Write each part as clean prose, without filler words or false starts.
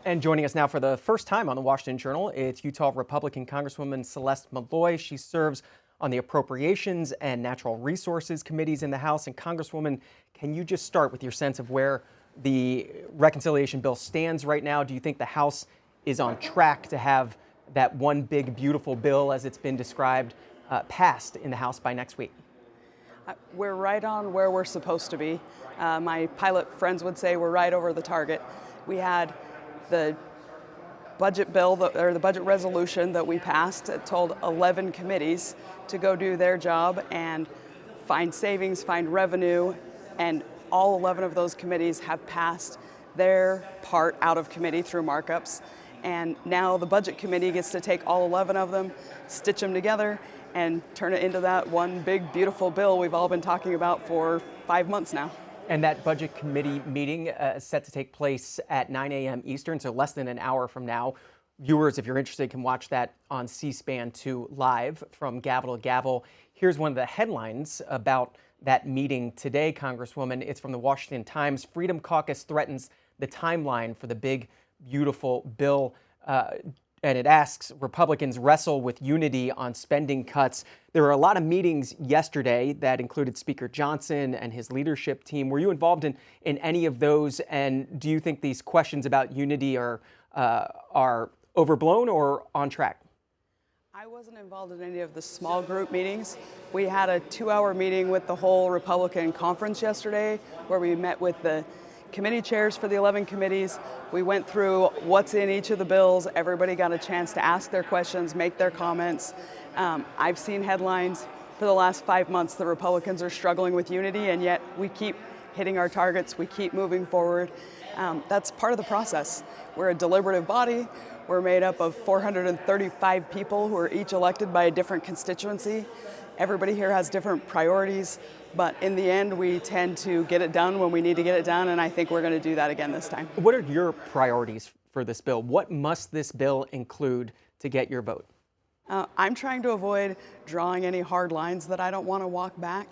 And joining us now for the first time on the Washington Journal, it's Utah Republican Congresswoman Celeste Maloy. She serves on the Appropriations and Natural Resources Committees in the House. And Congresswoman, can you just start with your sense of where the reconciliation bill stands right now? Do you think the House is on track to have that one big, beautiful bill, as it's been described, passed in the House by next week? We're right on where we're supposed to be. My pilot friends would say we're right over the target. We had the budget bill, or the budget resolution that we passed. It told 11 committees to go do their job and find savings, find revenue, and all 11 of those committees have passed their part out of committee through markups. And now the Budget Committee gets to take all 11 of them, stitch them together, and turn it into that one big, beautiful bill we've all been talking about for 5 months now. And that Budget Committee meeting is set to take place at 9 a.m. Eastern, so less than an hour from now. Viewers, if you're interested, can watch that on C-SPAN 2 live from gavel to gavel. Here's one of the headlines about that meeting today, Congresswoman. It's from the Washington Times. Freedom Caucus threatens the timeline for the big, beautiful bill. And it asks, Republicans wrestle with unity on spending cuts. There were a lot of meetings yesterday that included Speaker Johnson and his leadership team. Were you involved in any of those? And do you think these questions about unity are overblown or on track? I wasn't involved in any of the small group meetings. We had a 2-hour meeting with the whole Republican conference yesterday where we met with the committee chairs for the 11 committees. We went through what's in each of the bills. Everybody got a chance to ask their questions, make their comments. I've seen headlines for the last 5 months that Republicans are struggling with unity, and yet we keep hitting our targets. We keep moving forward. That's part of the process. We're a deliberative body. We're made up of 435 people who are each elected by a different constituency. Everybody here has different priorities, but in the end, we tend to get it done when we need to get it done, and I think we're going to do that again this time. What are your priorities for this bill? What must this bill include to get your vote? I'm trying to avoid drawing any hard lines that I don't want to walk back.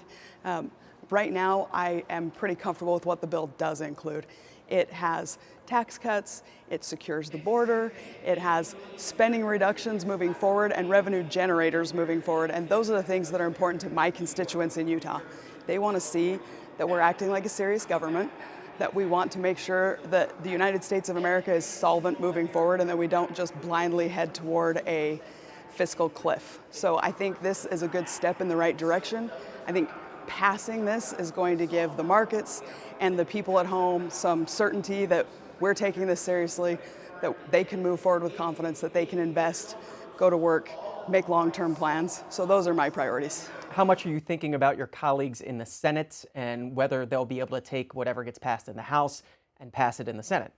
Right now, I am pretty comfortable with what the bill does include. It has tax cuts, it secures the border, it has spending reductions moving forward and revenue generators moving forward, and those are the things that are important to my constituents in Utah. They want to see that we're acting like a serious government, that we want to make sure that the United States of America is solvent moving forward and that we don't just blindly head toward a fiscal cliff. So I think this is a good step in the right direction. I think passing this is going to give the markets and the people at home some certainty that we're taking this seriously, that they can move forward with confidence, that they can invest, go to work, make long-term plans. So those are my priorities. How much are you thinking about your colleagues in the Senate and whether they'll be able to take whatever gets passed in the House and pass it in the Senate?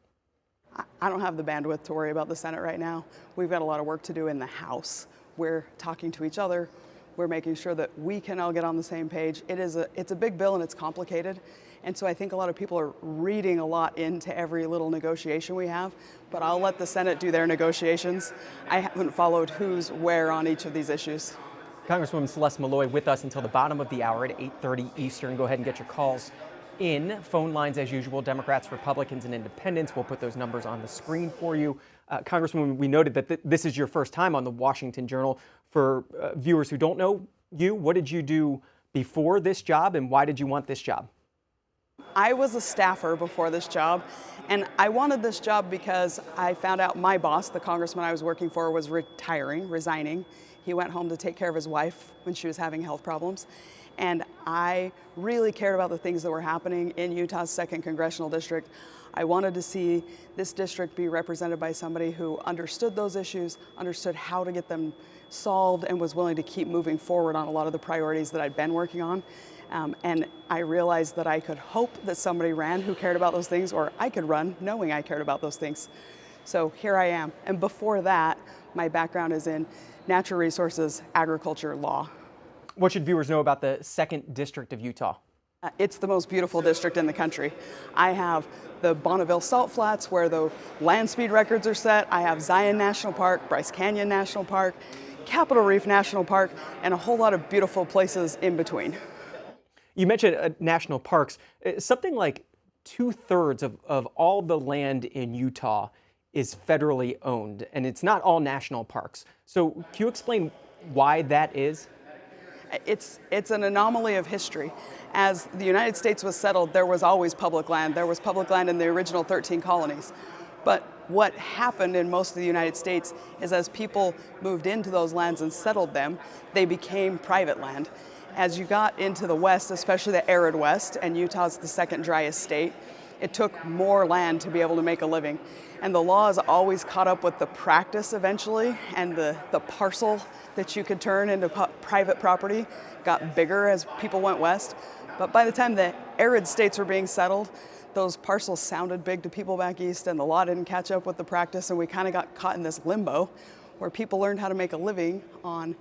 I don't have the bandwidth to worry about the Senate right now. We've got a lot of work to do in the House. We're talking to each other. We're making sure that we can all get on the same page. It's a big bill and it's complicated. And so I think a lot of people are reading a lot into every little negotiation we have, but I'll let the Senate do their negotiations. I haven't followed who's where on each of these issues. Congresswoman Celeste Maloy with us until the bottom of the hour at 8:30 Eastern. Go ahead and get your calls in. Phone lines as usual, Democrats, Republicans, and Independents. We'll put those numbers on the screen for you. Congresswoman, we noted that this is your first time on the Washington Journal. For viewers who don't know you, what did you do before this job and why did you want this job? I was a staffer before this job, and I wanted this job because I found out my boss, the congressman I was working for, was resigning. He went home to take care of his wife when she was having health problems. And I really cared about the things that were happening in Utah's 2nd Congressional District. I wanted to see this district be represented by somebody who understood those issues, understood how to get them solved, and was willing to keep moving forward on a lot of the priorities that I'd been working on. And I realized that I could hope that somebody ran who cared about those things, or I could run knowing I cared about those things. So here I am. And before that, my background is in natural resources, agriculture, law. What should viewers know about the 2nd District of Utah? It's the most beautiful district in the country. I have the Bonneville Salt Flats where the land speed records are set. I have Zion National Park, Bryce Canyon National Park, Capitol Reef National Park, and a whole lot of beautiful places in between. You mentioned national parks. Something like 2/3 of all the land in Utah is federally owned, and it's not all national parks. So can you explain why that is? It's an anomaly of history. As the United States was settled, there was always public land. There was public land in the original 13 colonies. But what happened in most of the United States is as people moved into those lands and settled them, they became private land. As you got into the West, especially the arid West, and Utah's the second driest state, it took more land to be able to make a living. And the laws always caught up with the practice eventually, and the parcel that you could turn into private property got bigger as people went west. But by the time the arid states were being settled, those parcels sounded big to people back east, and the law didn't catch up with the practice, and we kind of got caught in this limbo where people learned how to make a living on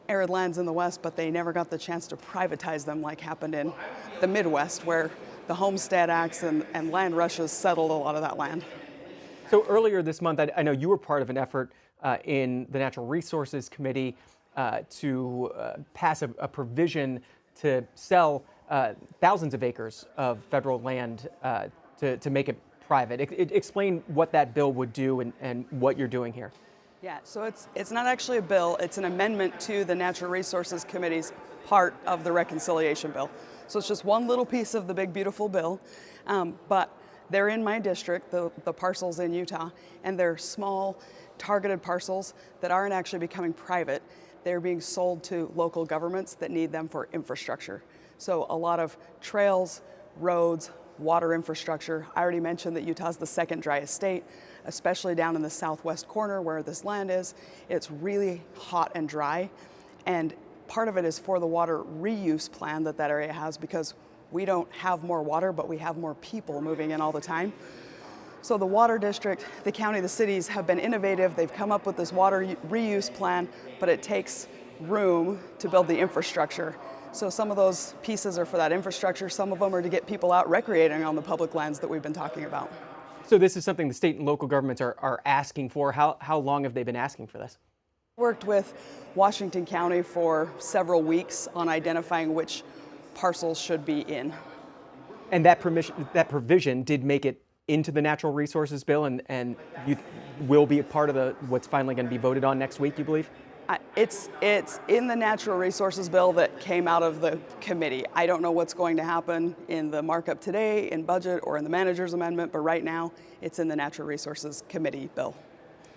arid lands in the West, but they never got the chance to privatize them like happened in the Midwest, where the Homestead Acts and land rushes settled a lot of that land. So earlier this month, I know you were part of an effort in the Natural Resources Committee to pass a provision to sell thousands of acres of federal land to make it private. Explain what that bill would do and what you're doing here. Yeah, so it's not actually a bill, it's an amendment to the Natural Resources Committee's part of the reconciliation bill. So it's just one little piece of the big, beautiful bill, but they're in my district, the parcels in Utah, and they're small, targeted parcels that aren't actually becoming private. They're being sold to local governments that need them for infrastructure. So a lot of trails, roads, water infrastructure. I already mentioned that Utah's the second driest state, especially down in the southwest corner where this land is. It's really hot and dry, and part of it is for the water reuse plan that area has, because we don't have more water, but we have more people moving in all the time. So the water district, the county, the cities have been innovative. They've come up with this water reuse plan, but it takes room to build the infrastructure. So some of those pieces are for that infrastructure. Some of them are to get people out recreating on the public lands that we've been talking about. So this is something the state and local governments are asking for. How long have they been asking for this? Worked with Washington County for several weeks on identifying which parcels should be in. And that provision did make it into the natural resources bill, and you will be a part of what's finally going to be voted on next week, you believe? It's in the natural resources bill that came out of the committee. I don't know what's going to happen in the markup today, in budget, or in the manager's amendment, but right now it's in the natural resources committee bill.